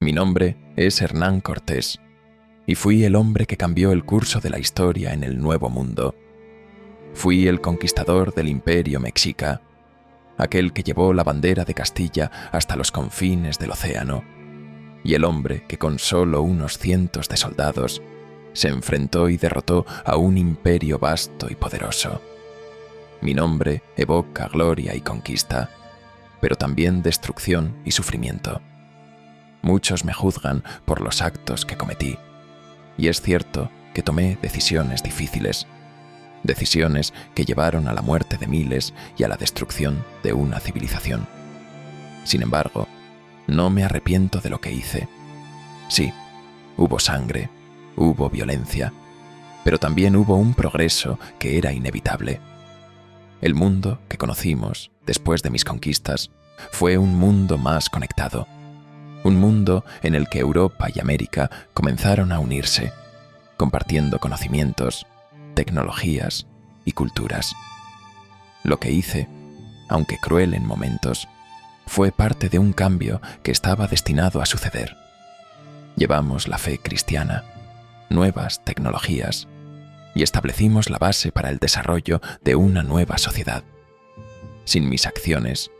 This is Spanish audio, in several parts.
Mi nombre es Hernán Cortés y fui el hombre que cambió el curso de la historia en el Nuevo Mundo. Fui el conquistador del Imperio Mexica, aquel que llevó la bandera de Castilla hasta los confines del océano, y el hombre que con solo unos cientos de soldados se enfrentó y derrotó a un imperio vasto y poderoso. Mi nombre evoca gloria y conquista, pero también destrucción y sufrimiento. Muchos me juzgan por los actos que cometí, y es cierto que tomé decisiones difíciles, decisiones que llevaron a la muerte de miles y a la destrucción de una civilización. Sin embargo, no me arrepiento de lo que hice. Sí, hubo sangre, hubo violencia, pero también hubo un progreso que era inevitable. El mundo que conocimos después de mis conquistas fue un mundo más conectado, un mundo en el que Europa y América comenzaron a unirse, compartiendo conocimientos, tecnologías y culturas. Lo que hice, aunque cruel en momentos, fue parte de un cambio que estaba destinado a suceder. Llevamos la fe cristiana, nuevas tecnologías, y establecimos la base para el desarrollo de una nueva sociedad. Sin mis acciones,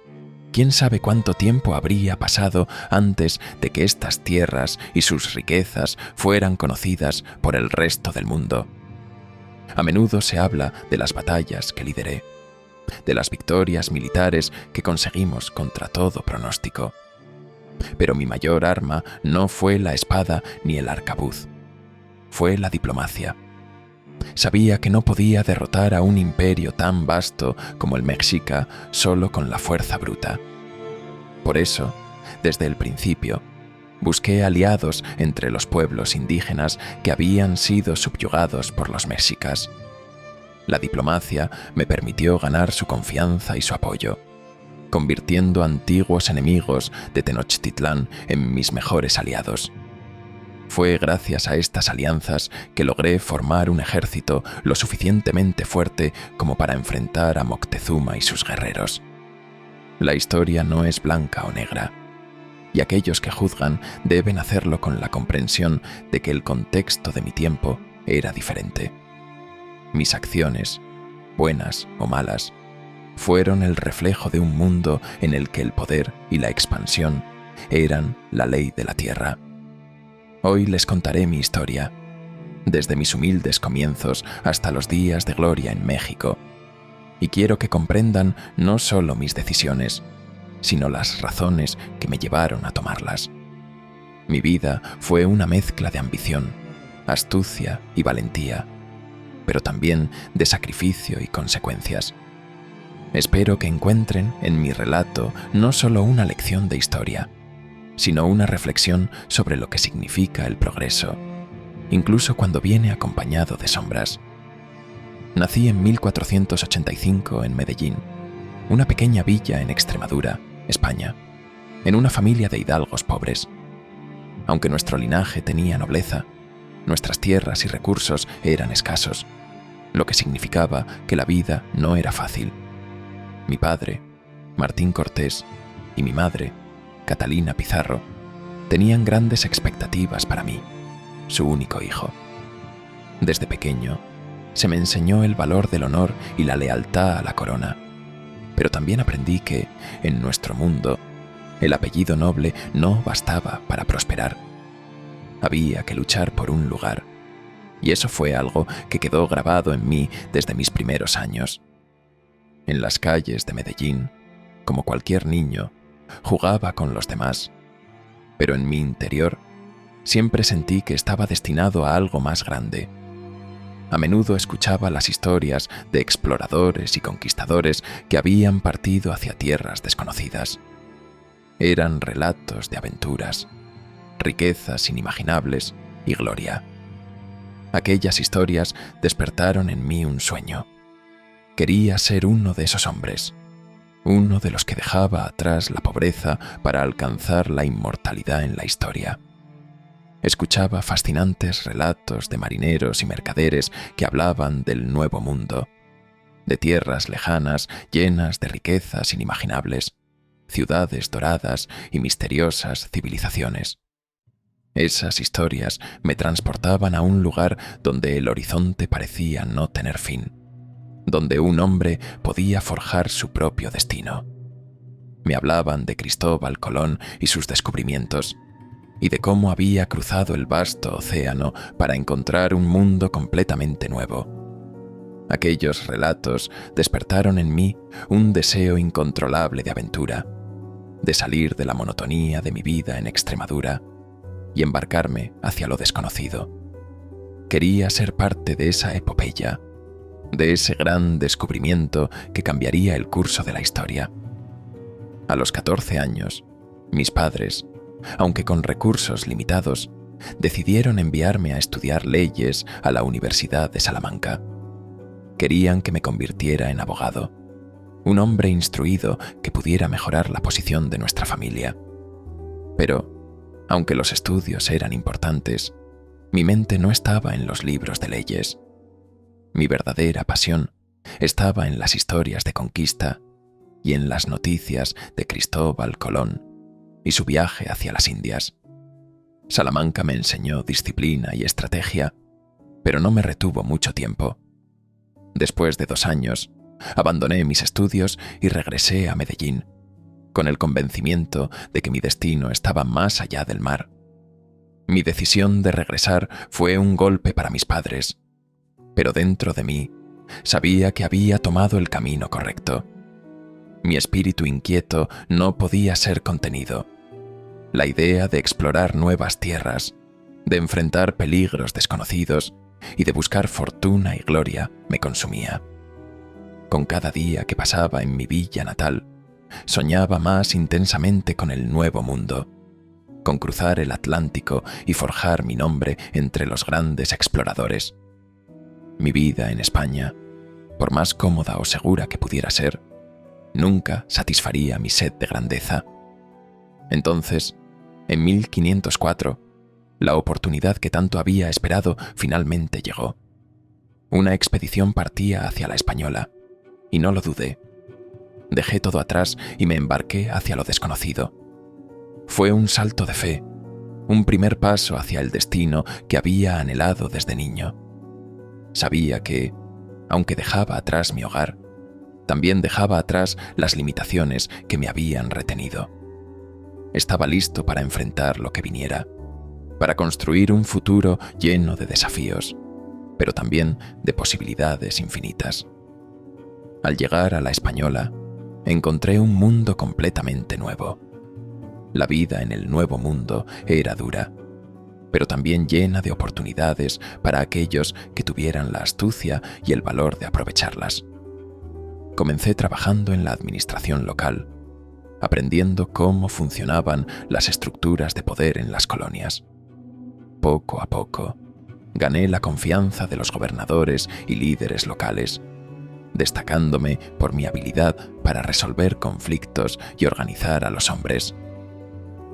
¿quién sabe cuánto tiempo habría pasado antes de que estas tierras y sus riquezas fueran conocidas por el resto del mundo? A menudo se habla de las batallas que lideré, de las victorias militares que conseguimos contra todo pronóstico. Pero mi mayor arma no fue la espada ni el arcabuz, fue la diplomacia. Sabía que no podía derrotar a un imperio tan vasto como el Mexica solo con la fuerza bruta. Por eso, desde el principio, busqué aliados entre los pueblos indígenas que habían sido subyugados por los mexicas. La diplomacia me permitió ganar su confianza y su apoyo, convirtiendo antiguos enemigos de Tenochtitlán en mis mejores aliados. Fue gracias a estas alianzas que logré formar un ejército lo suficientemente fuerte como para enfrentar a Moctezuma y sus guerreros. La historia no es blanca o negra, y aquellos que juzgan deben hacerlo con la comprensión de que el contexto de mi tiempo era diferente. Mis acciones, buenas o malas, fueron el reflejo de un mundo en el que el poder y la expansión eran la ley de la tierra. Hoy les contaré mi historia, desde mis humildes comienzos hasta los días de gloria en México, y quiero que comprendan no solo mis decisiones, sino las razones que me llevaron a tomarlas. Mi vida fue una mezcla de ambición, astucia y valentía, pero también de sacrificio y consecuencias. Espero que encuentren en mi relato no solo una lección de historia, sino una reflexión sobre lo que significa el progreso, incluso cuando viene acompañado de sombras. Nací en 1485 en Medellín, una pequeña villa en Extremadura, España, en una familia de hidalgos pobres. Aunque nuestro linaje tenía nobleza, nuestras tierras y recursos eran escasos, lo que significaba que la vida no era fácil. Mi padre, Martín Cortés, y mi madre, Catalina Pizarro, tenían grandes expectativas para mí, su único hijo. Desde pequeño, se me enseñó el valor del honor y la lealtad a la corona, pero también aprendí que, en nuestro mundo, el apellido noble no bastaba para prosperar. Había que luchar por un lugar, y eso fue algo que quedó grabado en mí desde mis primeros años. En las calles de Medellín, como cualquier niño, jugaba con los demás, pero en mi interior siempre sentí que estaba destinado a algo más grande. A menudo escuchaba las historias de exploradores y conquistadores que habían partido hacia tierras desconocidas. Eran relatos de aventuras, riquezas inimaginables y gloria. Aquellas historias despertaron en mí un sueño. Quería ser uno de esos hombres, uno de los que dejaba atrás la pobreza para alcanzar la inmortalidad en la historia. Escuchaba fascinantes relatos de marineros y mercaderes que hablaban del Nuevo Mundo, de tierras lejanas llenas de riquezas inimaginables, ciudades doradas y misteriosas civilizaciones. Esas historias me transportaban a un lugar donde el horizonte parecía no tener fin, donde un hombre podía forjar su propio destino. Me hablaban de Cristóbal Colón y sus descubrimientos, y de cómo había cruzado el vasto océano para encontrar un mundo completamente nuevo. Aquellos relatos despertaron en mí un deseo incontrolable de aventura, de salir de la monotonía de mi vida en Extremadura y embarcarme hacia lo desconocido. Quería ser parte de esa epopeya, de ese gran descubrimiento que cambiaría el curso de la historia. A los 14 años, mis padres, aunque con recursos limitados, decidieron enviarme a estudiar leyes a la Universidad de Salamanca. Querían que me convirtiera en abogado, un hombre instruido que pudiera mejorar la posición de nuestra familia. Pero, aunque los estudios eran importantes, mi mente no estaba en los libros de leyes. Mi verdadera pasión estaba en las historias de conquista y en las noticias de Cristóbal Colón y su viaje hacia las Indias. Salamanca me enseñó disciplina y estrategia, pero no me retuvo mucho tiempo. Después de 2 años, abandoné mis estudios y regresé a Medellín, con el convencimiento de que mi destino estaba más allá del mar. Mi decisión de regresar fue un golpe para mis padres, pero dentro de mí sabía que había tomado el camino correcto. Mi espíritu inquieto no podía ser contenido. La idea de explorar nuevas tierras, de enfrentar peligros desconocidos y de buscar fortuna y gloria me consumía. Con cada día que pasaba en mi villa natal, soñaba más intensamente con el nuevo mundo, con cruzar el Atlántico y forjar mi nombre entre los grandes exploradores. Mi vida en España, por más cómoda o segura que pudiera ser, nunca satisfaría mi sed de grandeza. Entonces, en 1504, la oportunidad que tanto había esperado finalmente llegó. Una expedición partía hacia la Española, y no lo dudé. Dejé todo atrás y me embarqué hacia lo desconocido. Fue un salto de fe, un primer paso hacia el destino que había anhelado desde niño. Sabía que, aunque dejaba atrás mi hogar, también dejaba atrás las limitaciones que me habían retenido. Estaba listo para enfrentar lo que viniera, para construir un futuro lleno de desafíos, pero también de posibilidades infinitas. Al llegar a la Española, encontré un mundo completamente nuevo. La vida en el nuevo mundo era dura, pero también llena de oportunidades para aquellos que tuvieran la astucia y el valor de aprovecharlas. Comencé trabajando en la administración local, aprendiendo cómo funcionaban las estructuras de poder en las colonias. Poco a poco, gané la confianza de los gobernadores y líderes locales, destacándome por mi habilidad para resolver conflictos y organizar a los hombres.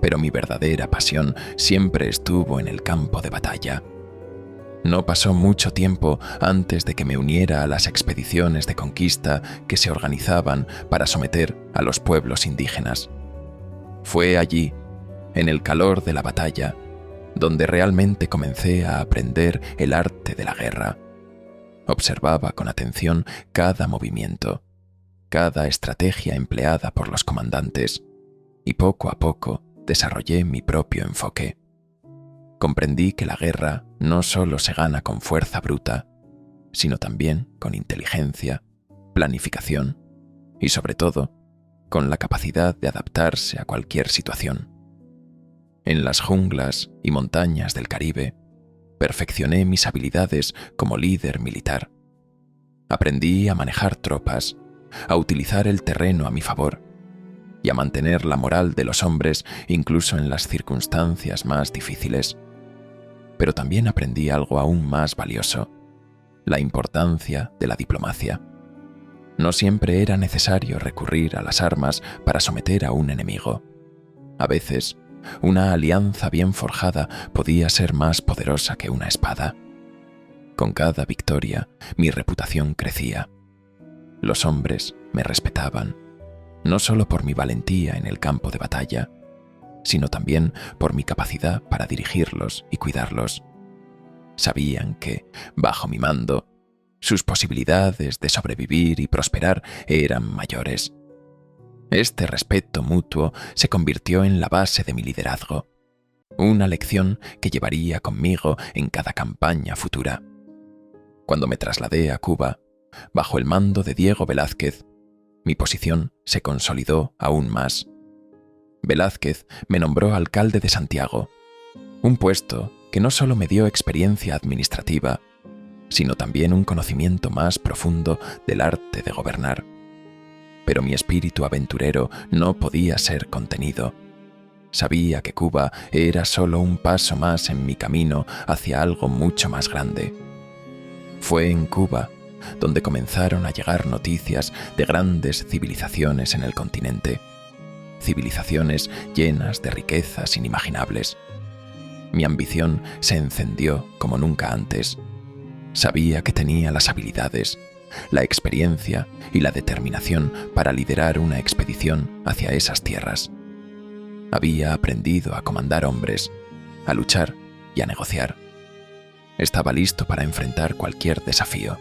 Pero mi verdadera pasión siempre estuvo en el campo de batalla. No pasó mucho tiempo antes de que me uniera a las expediciones de conquista que se organizaban para someter a los pueblos indígenas. Fue allí, en el calor de la batalla, donde realmente comencé a aprender el arte de la guerra. Observaba con atención cada movimiento, cada estrategia empleada por los comandantes, y poco a poco desarrollé mi propio enfoque. Comprendí que la guerra no solo se gana con fuerza bruta, sino también con inteligencia, planificación y, sobre todo, con la capacidad de adaptarse a cualquier situación. En las junglas y montañas del Caribe, perfeccioné mis habilidades como líder militar. Aprendí a manejar tropas, a utilizar el terreno a mi favor y a mantener la moral de los hombres incluso en las circunstancias más difíciles. Pero también aprendí algo aún más valioso: la importancia de la diplomacia. No siempre era necesario recurrir a las armas para someter a un enemigo. A veces, una alianza bien forjada podía ser más poderosa que una espada. Con cada victoria, mi reputación crecía. Los hombres me respetaban, no solo por mi valentía en el campo de batalla, sino también por mi capacidad para dirigirlos y cuidarlos. Sabían que, bajo mi mando, sus posibilidades de sobrevivir y prosperar eran mayores. Este respeto mutuo se convirtió en la base de mi liderazgo, una lección que llevaría conmigo en cada campaña futura. Cuando me trasladé a Cuba, bajo el mando de Diego Velázquez, mi posición se consolidó aún más. Velázquez me nombró alcalde de Santiago, un puesto que no solo me dio experiencia administrativa, sino también un conocimiento más profundo del arte de gobernar. Pero mi espíritu aventurero no podía ser contenido. Sabía que Cuba era solo un paso más en mi camino hacia algo mucho más grande. Fue en Cuba donde comenzaron a llegar noticias de grandes civilizaciones en el continente, civilizaciones llenas de riquezas inimaginables. Mi ambición se encendió como nunca antes. Sabía que tenía las habilidades, la experiencia y la determinación para liderar una expedición hacia esas tierras. Había aprendido a comandar hombres, a luchar y a negociar. Estaba listo para enfrentar cualquier desafío,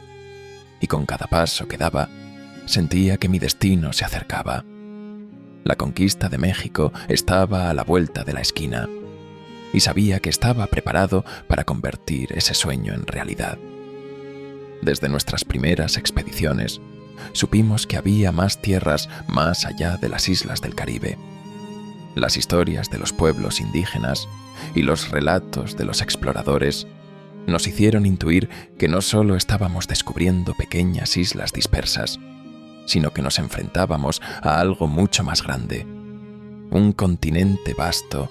y con cada paso que daba, sentía que mi destino se acercaba. La conquista de México estaba a la vuelta de la esquina, y sabía que estaba preparado para convertir ese sueño en realidad. Desde nuestras primeras expediciones, supimos que había más tierras más allá de las islas del Caribe. Las historias de los pueblos indígenas y los relatos de los exploradores nos hicieron intuir que no solo estábamos descubriendo pequeñas islas dispersas, sino que nos enfrentábamos a algo mucho más grande, un continente vasto,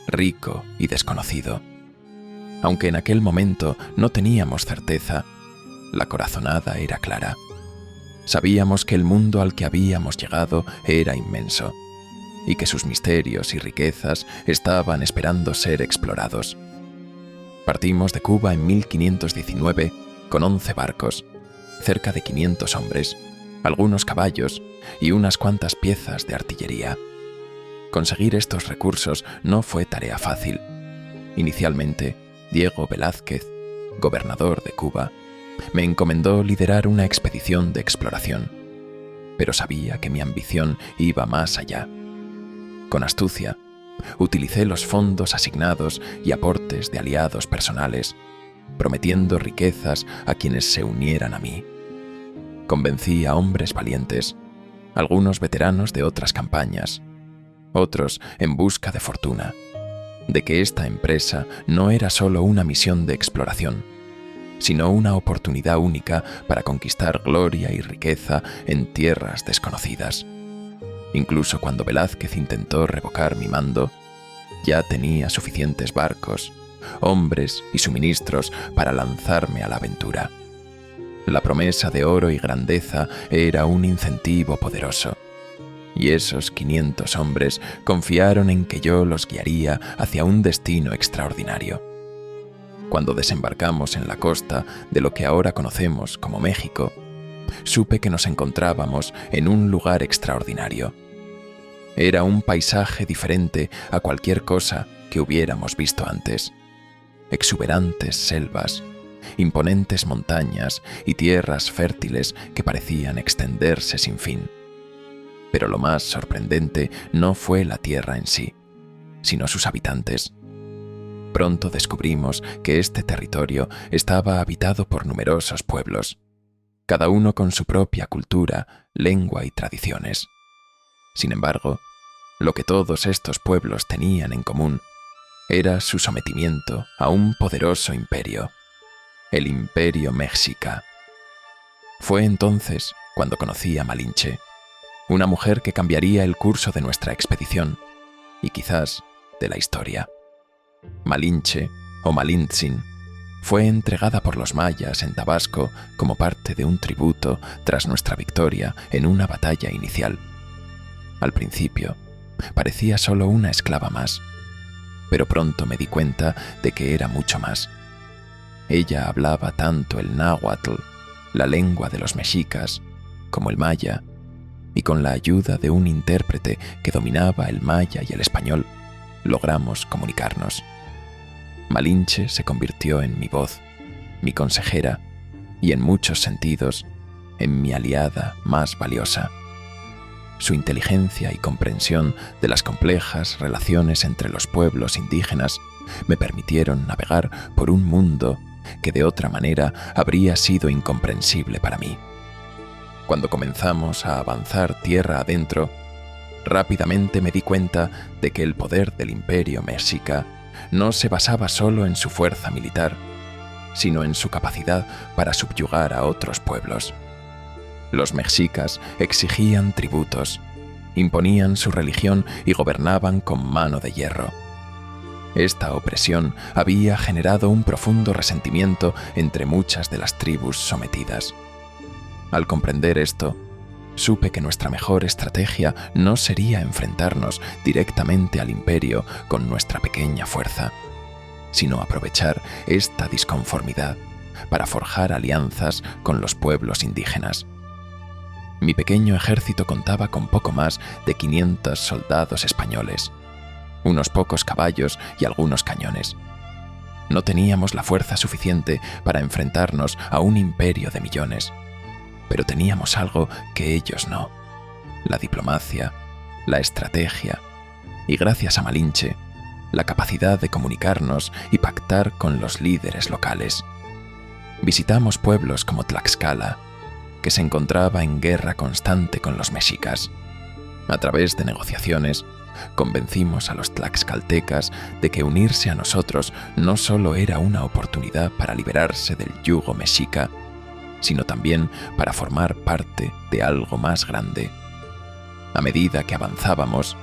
rico y desconocido. Aunque en aquel momento no teníamos certeza, la corazonada era clara. Sabíamos que el mundo al que habíamos llegado era inmenso y que sus misterios y riquezas estaban esperando ser explorados. Partimos de Cuba en 1519 con 11 barcos, cerca de 500 hombres, algunos caballos y unas cuantas piezas de artillería. Conseguir estos recursos no fue tarea fácil. Inicialmente, Diego Velázquez, gobernador de Cuba, me encomendó liderar una expedición de exploración, pero sabía que mi ambición iba más allá. Con astucia, utilicé los fondos asignados y aportes de aliados personales, prometiendo riquezas a quienes se unieran a mí. Convencí a hombres valientes, algunos veteranos de otras campañas, otros en busca de fortuna, de que esta empresa no era solo una misión de exploración, sino una oportunidad única para conquistar gloria y riqueza en tierras desconocidas. Incluso cuando Velázquez intentó revocar mi mando, ya tenía suficientes barcos, hombres y suministros para lanzarme a la aventura. La promesa de oro y grandeza era un incentivo poderoso, y esos 500 hombres confiaron en que yo los guiaría hacia un destino extraordinario. Cuando desembarcamos en la costa de lo que ahora conocemos como México, supe que nos encontrábamos en un lugar extraordinario. Era un paisaje diferente a cualquier cosa que hubiéramos visto antes. Exuberantes selvas, imponentes montañas y tierras fértiles que parecían extenderse sin fin. Pero lo más sorprendente no fue la tierra en sí, sino sus habitantes. Pronto descubrimos que este territorio estaba habitado por numerosos pueblos, cada uno con su propia cultura, lengua y tradiciones. Sin embargo, lo que todos estos pueblos tenían en común era su sometimiento a un poderoso imperio, el Imperio Mexica. Fue entonces cuando conocí a Malinche, una mujer que cambiaría el curso de nuestra expedición y quizás de la historia. Malinche, o Malintzin, fue entregada por los mayas en Tabasco como parte de un tributo tras nuestra victoria en una batalla inicial. Al principio, parecía solo una esclava más, pero pronto me di cuenta de que era mucho más. Ella hablaba tanto el náhuatl, la lengua de los mexicas, como el maya, y con la ayuda de un intérprete que dominaba el maya y el español, logramos comunicarnos. Malinche se convirtió en mi voz, mi consejera y, en muchos sentidos, en mi aliada más valiosa. Su inteligencia y comprensión de las complejas relaciones entre los pueblos indígenas me permitieron navegar por un mundo que de otra manera habría sido incomprensible para mí. Cuando comenzamos a avanzar tierra adentro, rápidamente me di cuenta de que el poder del Imperio Mexica no se basaba solo en su fuerza militar, sino en su capacidad para subyugar a otros pueblos. Los mexicas exigían tributos, imponían su religión y gobernaban con mano de hierro. Esta opresión había generado un profundo resentimiento entre muchas de las tribus sometidas. Al comprender esto, supe que nuestra mejor estrategia no sería enfrentarnos directamente al imperio con nuestra pequeña fuerza, sino aprovechar esta disconformidad para forjar alianzas con los pueblos indígenas. Mi pequeño ejército contaba con poco más de 500 soldados españoles, unos pocos caballos y algunos cañones. No teníamos la fuerza suficiente para enfrentarnos a un imperio de millones, pero teníamos algo que ellos no: la diplomacia, la estrategia y, gracias a Malinche, la capacidad de comunicarnos y pactar con los líderes locales. Visitamos pueblos como Tlaxcala, que se encontraba en guerra constante con los mexicas. A través de negociaciones, convencimos a los tlaxcaltecas de que unirse a nosotros no solo era una oportunidad para liberarse del yugo mexica, sino también para formar parte de algo más grande. A medida que avanzábamos,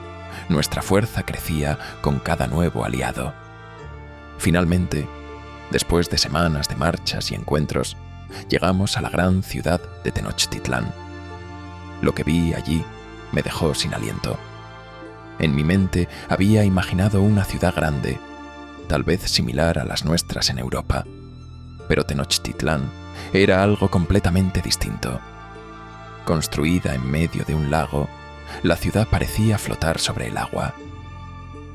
nuestra fuerza crecía con cada nuevo aliado. Finalmente, después de semanas de marchas y encuentros, llegamos a la gran ciudad de Tenochtitlán. Lo que vi allí me dejó sin aliento. En mi mente había imaginado una ciudad grande, tal vez similar a las nuestras en Europa, pero Tenochtitlán era algo completamente distinto. Construida en medio de un lago, la ciudad parecía flotar sobre el agua.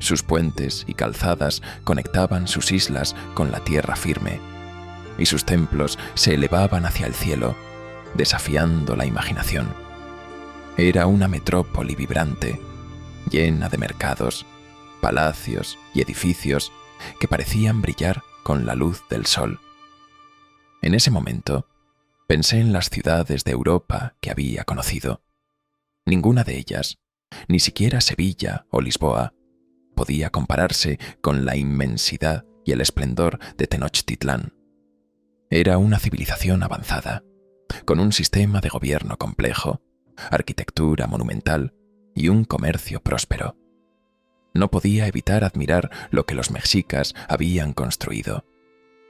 Sus puentes y calzadas conectaban sus islas con la tierra firme, y sus templos se elevaban hacia el cielo, desafiando la imaginación. Era una metrópoli vibrante, llena de mercados, palacios y edificios que parecían brillar con la luz del sol. En ese momento, pensé en las ciudades de Europa que había conocido. Ninguna de ellas, ni siquiera Sevilla o Lisboa, podía compararse con la inmensidad y el esplendor de Tenochtitlán. Era una civilización avanzada, con un sistema de gobierno complejo, arquitectura monumental y un comercio próspero. No podía evitar admirar lo que los mexicas habían construido,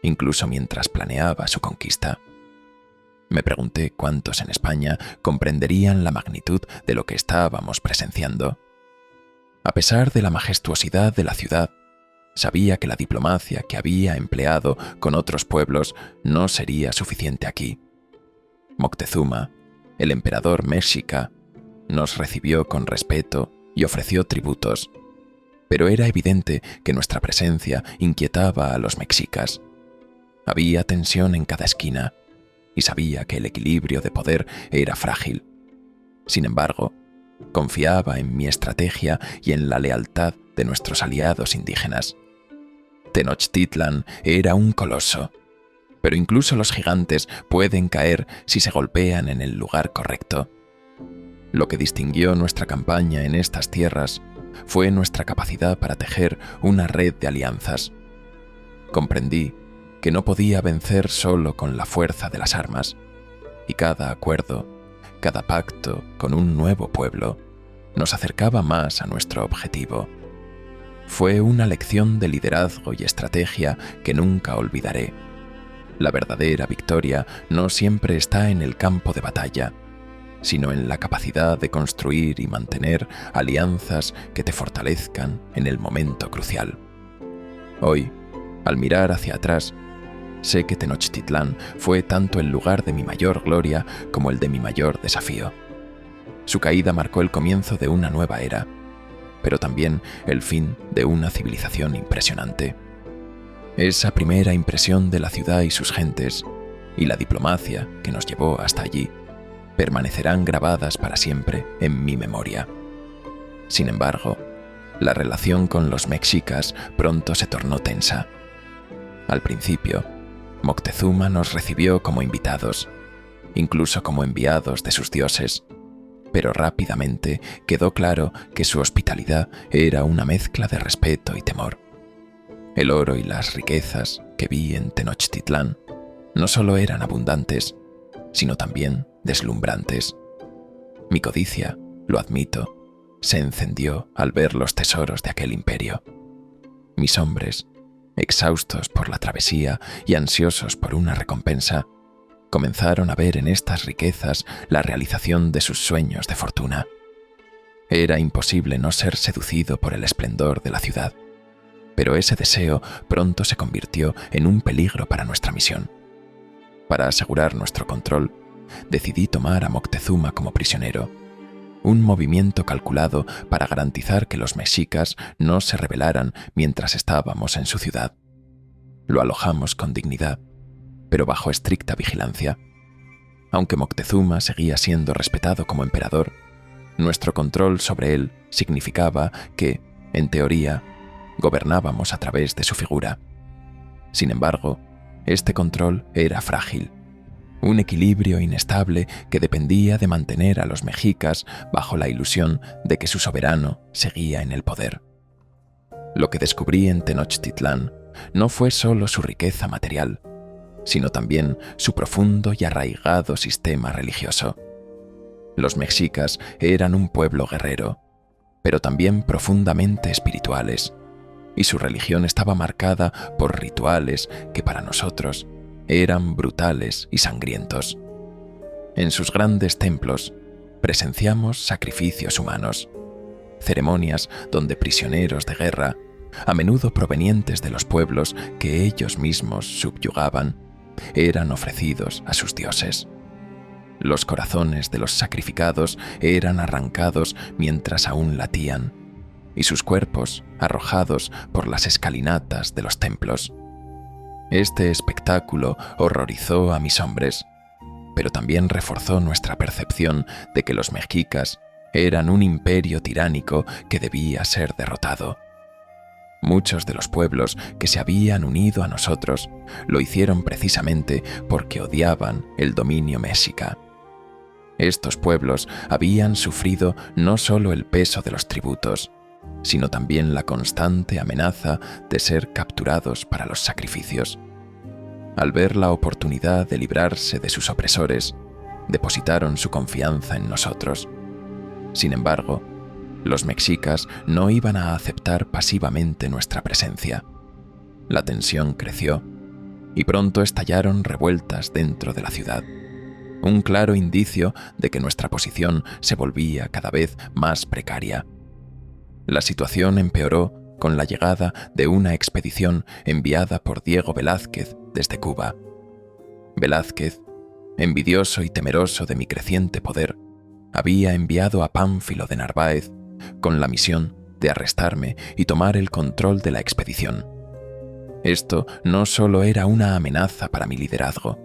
incluso mientras planeaba su conquista. Me pregunté cuántos en España comprenderían la magnitud de lo que estábamos presenciando. A pesar de la majestuosidad de la ciudad, sabía que la diplomacia que había empleado con otros pueblos no sería suficiente aquí. Moctezuma, el emperador mexica, nos recibió con respeto y ofreció tributos, pero era evidente que nuestra presencia inquietaba a los mexicas. Había tensión en cada esquina, y sabía que el equilibrio de poder era frágil. Sin embargo, confiaba en mi estrategia y en la lealtad de nuestros aliados indígenas. Tenochtitlan era un coloso, pero incluso los gigantes pueden caer si se golpean en el lugar correcto. Lo que distinguió nuestra campaña en estas tierras fue nuestra capacidad para tejer una red de alianzas. Comprendí que no podía vencer solo con la fuerza de las armas, y cada acuerdo, cada pacto con un nuevo pueblo, nos acercaba más a nuestro objetivo. Fue una lección de liderazgo y estrategia que nunca olvidaré. La verdadera victoria no siempre está en el campo de batalla, sino en la capacidad de construir y mantener alianzas que te fortalezcan en el momento crucial. Hoy, al mirar hacia atrás, sé que Tenochtitlán fue tanto el lugar de mi mayor gloria como el de mi mayor desafío. Su caída marcó el comienzo de una nueva era, pero también el fin de una civilización impresionante. Esa primera impresión de la ciudad y sus gentes, y la diplomacia que nos llevó hasta allí, permanecerán grabadas para siempre en mi memoria. Sin embargo, la relación con los mexicas pronto se tornó tensa. Al principio, Moctezuma nos recibió como invitados, incluso como enviados de sus dioses, pero rápidamente quedó claro que su hospitalidad era una mezcla de respeto y temor. El oro y las riquezas que vi en Tenochtitlán no solo eran abundantes, sino también deslumbrantes. Mi codicia, lo admito, se encendió al ver los tesoros de aquel imperio. Mis hombres, exhaustos por la travesía y ansiosos por una recompensa, comenzaron a ver en estas riquezas la realización de sus sueños de fortuna. Era imposible no ser seducido por el esplendor de la ciudad, pero ese deseo pronto se convirtió en un peligro para nuestra misión. Para asegurar nuestro control, decidí tomar a Moctezuma como prisionero, un movimiento calculado para garantizar que los mexicas no se rebelaran mientras estábamos en su ciudad. Lo alojamos con dignidad, pero bajo estricta vigilancia. Aunque Moctezuma seguía siendo respetado como emperador, nuestro control sobre él significaba que, en teoría, gobernábamos a través de su figura. Sin embargo, este control era frágil, un equilibrio inestable que dependía de mantener a los mexicas bajo la ilusión de que su soberano seguía en el poder. Lo que descubrí en Tenochtitlán no fue solo su riqueza material, sino también su profundo y arraigado sistema religioso. Los mexicas eran un pueblo guerrero, pero también profundamente espirituales, y su religión estaba marcada por rituales que para nosotros eran brutales y sangrientos. En sus grandes templos presenciamos sacrificios humanos, ceremonias donde prisioneros de guerra, a menudo provenientes de los pueblos que ellos mismos subyugaban, eran ofrecidos a sus dioses. Los corazones de los sacrificados eran arrancados mientras aún latían, y sus cuerpos arrojados por las escalinatas de los templos. Este espectáculo horrorizó a mis hombres, pero también reforzó nuestra percepción de que los mexicas eran un imperio tiránico que debía ser derrotado. Muchos de los pueblos que se habían unido a nosotros lo hicieron precisamente porque odiaban el dominio mexica. Estos pueblos habían sufrido no solo el peso de los tributos, sino también la constante amenaza de ser capturados para los sacrificios. Al ver la oportunidad de librarse de sus opresores, depositaron su confianza en nosotros. Sin embargo, los mexicas no iban a aceptar pasivamente nuestra presencia. La tensión creció, y pronto estallaron revueltas dentro de la ciudad, un claro indicio de que nuestra posición se volvía cada vez más precaria. La situación empeoró con la llegada de una expedición enviada por Diego Velázquez desde Cuba. Velázquez, envidioso y temeroso de mi creciente poder, había enviado a Pánfilo de Narváez con la misión de arrestarme y tomar el control de la expedición. Esto no solo era una amenaza para mi liderazgo,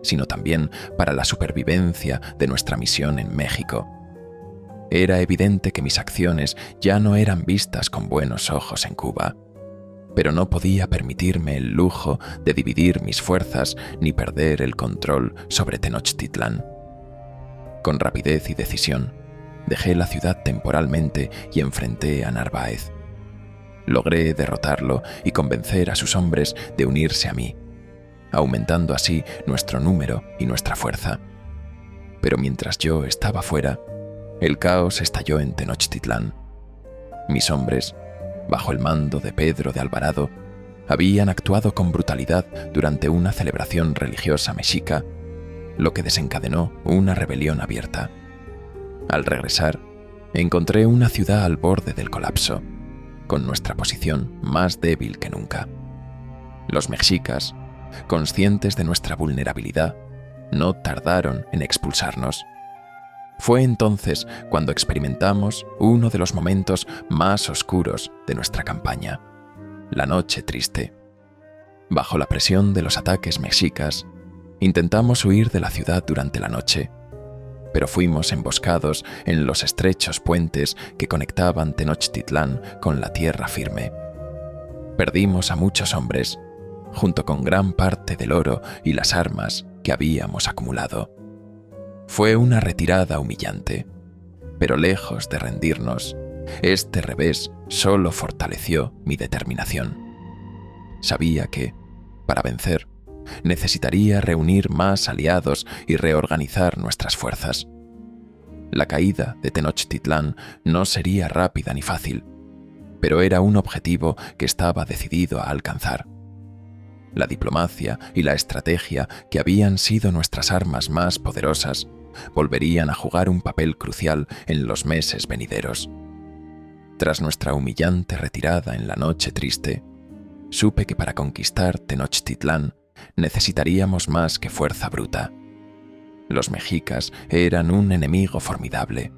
sino también para la supervivencia de nuestra misión en México. Era evidente que mis acciones ya no eran vistas con buenos ojos en Cuba, pero no podía permitirme el lujo de dividir mis fuerzas ni perder el control sobre Tenochtitlán. Con rapidez y decisión, dejé la ciudad temporalmente y enfrenté a Narváez. Logré derrotarlo y convencer a sus hombres de unirse a mí, aumentando así nuestro número y nuestra fuerza. Pero mientras yo estaba fuera, el caos estalló en Tenochtitlán. Mis hombres, bajo el mando de Pedro de Alvarado, habían actuado con brutalidad durante una celebración religiosa mexica, lo que desencadenó una rebelión abierta. Al regresar, encontré una ciudad al borde del colapso, con nuestra posición más débil que nunca. Los mexicas, conscientes de nuestra vulnerabilidad, no tardaron en expulsarnos. Fue entonces cuando experimentamos uno de los momentos más oscuros de nuestra campaña, la Noche Triste. Bajo la presión de los ataques mexicas, intentamos huir de la ciudad durante la noche, pero fuimos emboscados en los estrechos puentes que conectaban Tenochtitlán con la tierra firme. Perdimos a muchos hombres, junto con gran parte del oro y las armas que habíamos acumulado. Fue una retirada humillante, pero lejos de rendirnos, este revés solo fortaleció mi determinación. Sabía que, para vencer, necesitaría reunir más aliados y reorganizar nuestras fuerzas. La caída de Tenochtitlán no sería rápida ni fácil, pero era un objetivo que estaba decidido a alcanzar. La diplomacia y la estrategia, que habían sido nuestras armas más poderosas, volverían a jugar un papel crucial en los meses venideros. Tras nuestra humillante retirada en la Noche Triste, supe que para conquistar Tenochtitlán necesitaríamos más que fuerza bruta. Los mexicas eran un enemigo formidable,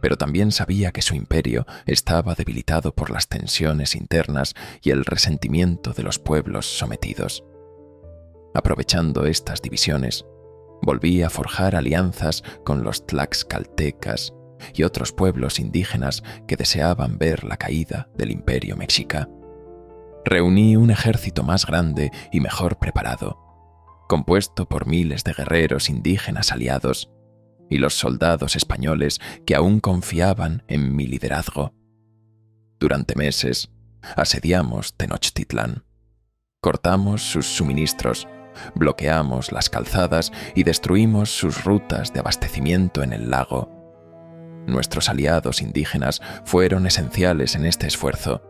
pero también sabía que su imperio estaba debilitado por las tensiones internas y el resentimiento de los pueblos sometidos. Aprovechando estas divisiones, volví a forjar alianzas con los tlaxcaltecas y otros pueblos indígenas que deseaban ver la caída del imperio mexica. Reuní un ejército más grande y mejor preparado, compuesto por miles de guerreros indígenas aliados y los soldados españoles que aún confiaban en mi liderazgo. Durante meses, asediamos Tenochtitlán. Cortamos sus suministros, bloqueamos las calzadas y destruimos sus rutas de abastecimiento en el lago. Nuestros aliados indígenas fueron esenciales en este esfuerzo,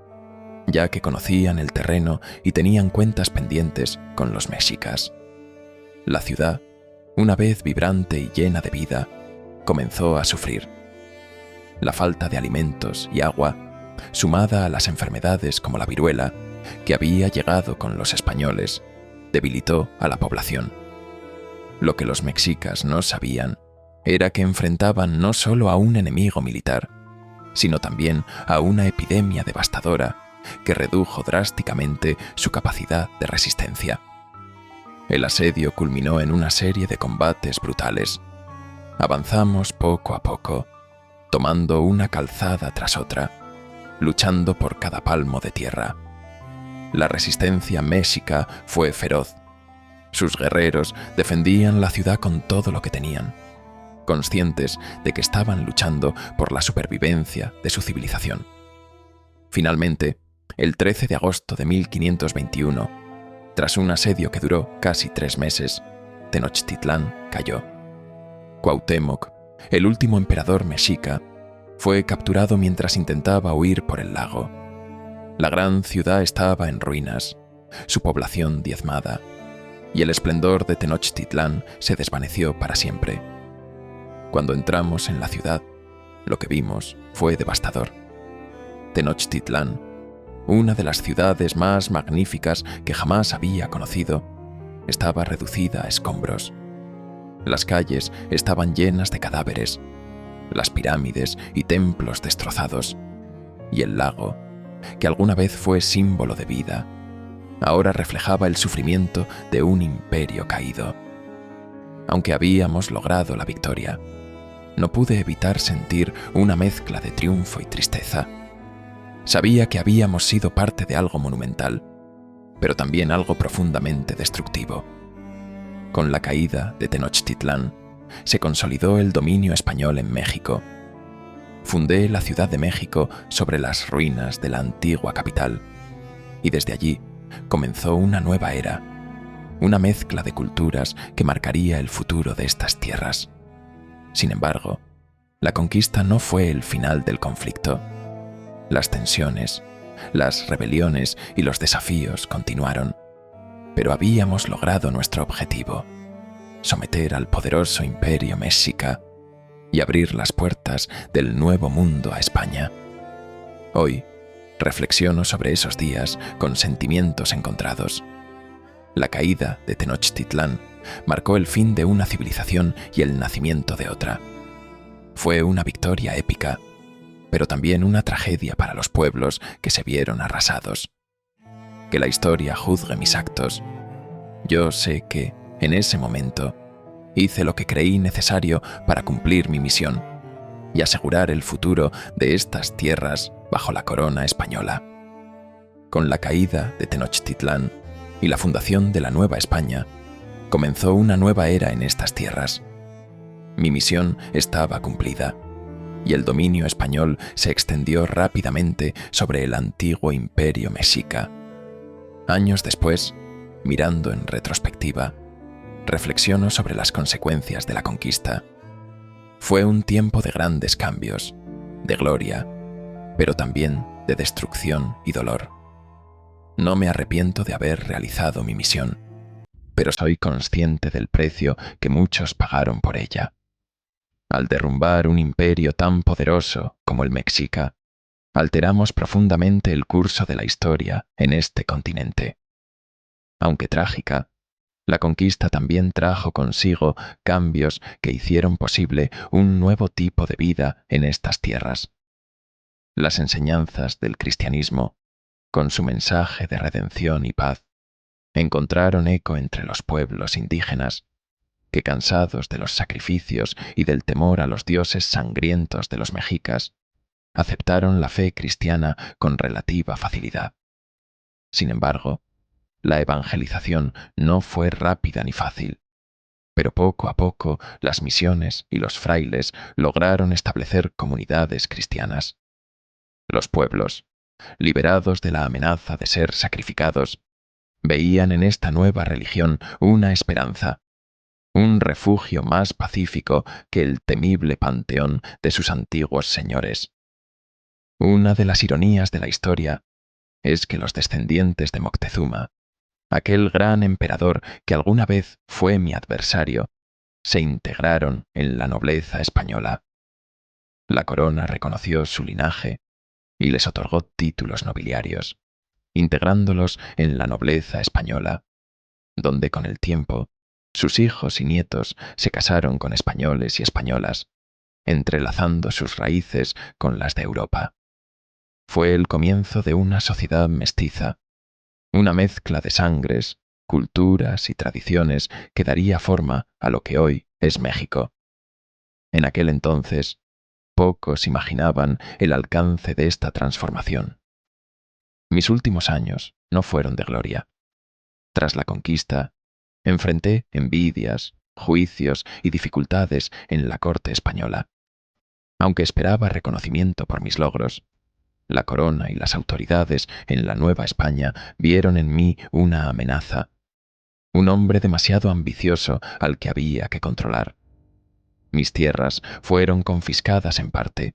ya que conocían el terreno y tenían cuentas pendientes con los mexicas. La ciudad, una vez vibrante y llena de vida, comenzó a sufrir. La falta de alimentos y agua, sumada a las enfermedades como la viruela, que había llegado con los españoles, debilitó a la población. Lo que los mexicas no sabían era que enfrentaban no solo a un enemigo militar, sino también a una epidemia devastadora que redujo drásticamente su capacidad de resistencia. El asedio culminó en una serie de combates brutales. Avanzamos poco a poco, tomando una calzada tras otra, luchando por cada palmo de tierra. La resistencia mexica fue feroz. Sus guerreros defendían la ciudad con todo lo que tenían, conscientes de que estaban luchando por la supervivencia de su civilización. Finalmente, el 13 de agosto de 1521, tras un asedio que duró casi 3 meses, Tenochtitlán cayó. Cuauhtémoc, el último emperador mexica, fue capturado mientras intentaba huir por el lago. La gran ciudad estaba en ruinas, su población diezmada, y el esplendor de Tenochtitlán se desvaneció para siempre. Cuando entramos en la ciudad, lo que vimos fue devastador. Tenochtitlán, una de las ciudades más magníficas que jamás había conocido, estaba reducida a escombros. Las calles estaban llenas de cadáveres, las pirámides y templos destrozados, y el lago, que alguna vez fue símbolo de vida, ahora reflejaba el sufrimiento de un imperio caído. Aunque habíamos logrado la victoria, no pude evitar sentir una mezcla de triunfo y tristeza. Sabía que habíamos sido parte de algo monumental, pero también algo profundamente destructivo. Con la caída de Tenochtitlán, se consolidó el dominio español en México. Fundé la Ciudad de México sobre las ruinas de la antigua capital, y desde allí comenzó una nueva era, una mezcla de culturas que marcaría el futuro de estas tierras. Sin embargo, la conquista no fue el final del conflicto. Las tensiones, las rebeliones y los desafíos continuaron, pero habíamos logrado nuestro objetivo: someter al poderoso imperio mexica y abrir las puertas del nuevo mundo a España. Hoy, reflexiono sobre esos días con sentimientos encontrados. La caída de Tenochtitlán marcó el fin de una civilización y el nacimiento de otra. Fue una victoria épica, pero también una tragedia para los pueblos que se vieron arrasados. Que la historia juzgue mis actos. Yo sé que, en ese momento, hice lo que creí necesario para cumplir mi misión y asegurar el futuro de estas tierras bajo la corona española. Con la caída de Tenochtitlán y la fundación de la Nueva España, comenzó una nueva era en estas tierras. Mi misión estaba cumplida, y el dominio español se extendió rápidamente sobre el antiguo imperio mexica. Años después, mirando en retrospectiva, reflexiono sobre las consecuencias de la conquista. Fue un tiempo de grandes cambios, de gloria, pero también de destrucción y dolor. No me arrepiento de haber realizado mi misión, pero soy consciente del precio que muchos pagaron por ella. Al derrumbar un imperio tan poderoso como el mexica, alteramos profundamente el curso de la historia en este continente. Aunque trágica, la conquista también trajo consigo cambios que hicieron posible un nuevo tipo de vida en estas tierras. Las enseñanzas del cristianismo, con su mensaje de redención y paz, encontraron eco entre los pueblos indígenas, que cansados de los sacrificios y del temor a los dioses sangrientos de los mexicas, aceptaron la fe cristiana con relativa facilidad. Sin embargo, la evangelización no fue rápida ni fácil, pero poco a poco las misiones y los frailes lograron establecer comunidades cristianas. Los pueblos, liberados de la amenaza de ser sacrificados, veían en esta nueva religión una esperanza, un refugio más pacífico que el temible panteón de sus antiguos señores. Una de las ironías de la historia es que los descendientes de Moctezuma, aquel gran emperador que alguna vez fue mi adversario, se integraron en la nobleza española. La corona reconoció su linaje y les otorgó títulos nobiliarios, integrándolos en la nobleza española, donde con el tiempo sus hijos y nietos se casaron con españoles y españolas, entrelazando sus raíces con las de Europa. Fue el comienzo de una sociedad mestiza, una mezcla de sangres, culturas y tradiciones que daría forma a lo que hoy es México. En aquel entonces, pocos imaginaban el alcance de esta transformación. Mis últimos años no fueron de gloria. Tras la conquista, enfrenté envidias, juicios y dificultades en la corte española. Aunque esperaba reconocimiento por mis logros, la corona y las autoridades en la Nueva España vieron en mí una amenaza, un hombre demasiado ambicioso al que había que controlar. Mis tierras fueron confiscadas en parte,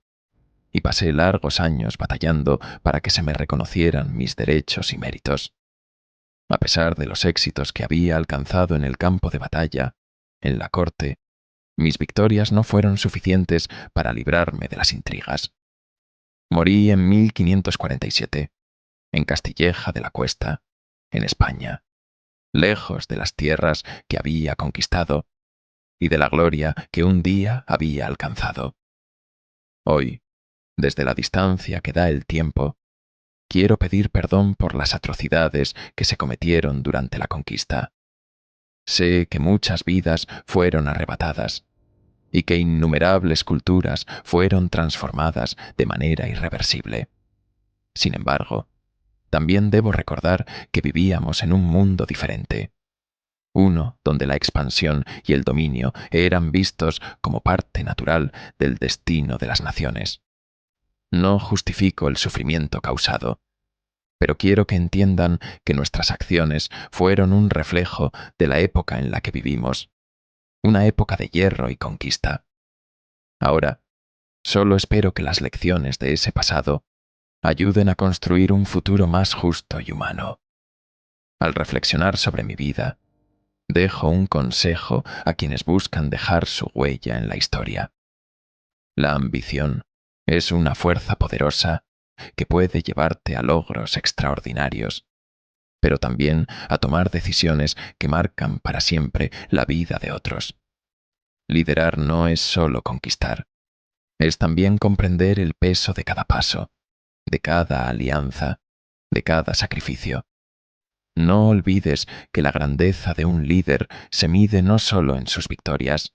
y pasé largos años batallando para que se me reconocieran mis derechos y méritos. A pesar de los éxitos que había alcanzado en el campo de batalla, en la corte, mis victorias no fueron suficientes para librarme de las intrigas. Morí en 1547, en Castilleja de la Cuesta, en España, lejos de las tierras que había conquistado y de la gloria que un día había alcanzado. Hoy, desde la distancia que da el tiempo, quiero pedir perdón por las atrocidades que se cometieron durante la conquista. Sé que muchas vidas fueron arrebatadas y que innumerables culturas fueron transformadas de manera irreversible. Sin embargo, también debo recordar que vivíamos en un mundo diferente, uno donde la expansión y el dominio eran vistos como parte natural del destino de las naciones. No justifico el sufrimiento causado, pero quiero que entiendan que nuestras acciones fueron un reflejo de la época en la que vivimos, una época de hierro y conquista. Ahora, solo espero que las lecciones de ese pasado ayuden a construir un futuro más justo y humano. Al reflexionar sobre mi vida, dejo un consejo a quienes buscan dejar su huella en la historia. La ambición es una fuerza poderosa que puede llevarte a logros extraordinarios, pero también a tomar decisiones que marcan para siempre la vida de otros. Liderar no es solo conquistar, Es también comprender el peso de cada paso, de cada alianza, de cada sacrificio. No olvides que la grandeza de un líder se mide no solo en sus victorias,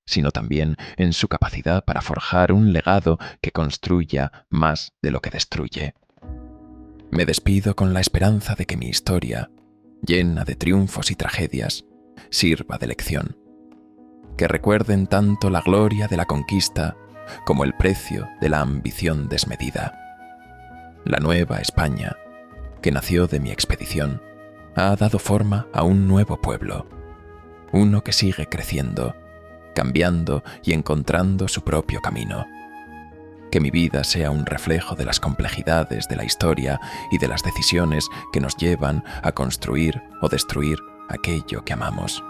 sino también en su capacidad para forjar un legado que construya más de lo que destruye. Me despido con la esperanza de que mi historia, llena de triunfos y tragedias, sirva de lección. Que recuerden tanto la gloria de la conquista como el precio de la ambición desmedida. La nueva España, que nació de mi expedición, ha dado forma a un nuevo pueblo, uno que sigue creciendo, cambiando y encontrando su propio camino. Que mi vida sea un reflejo de las complejidades de la historia y de las decisiones que nos llevan a construir o destruir aquello que amamos.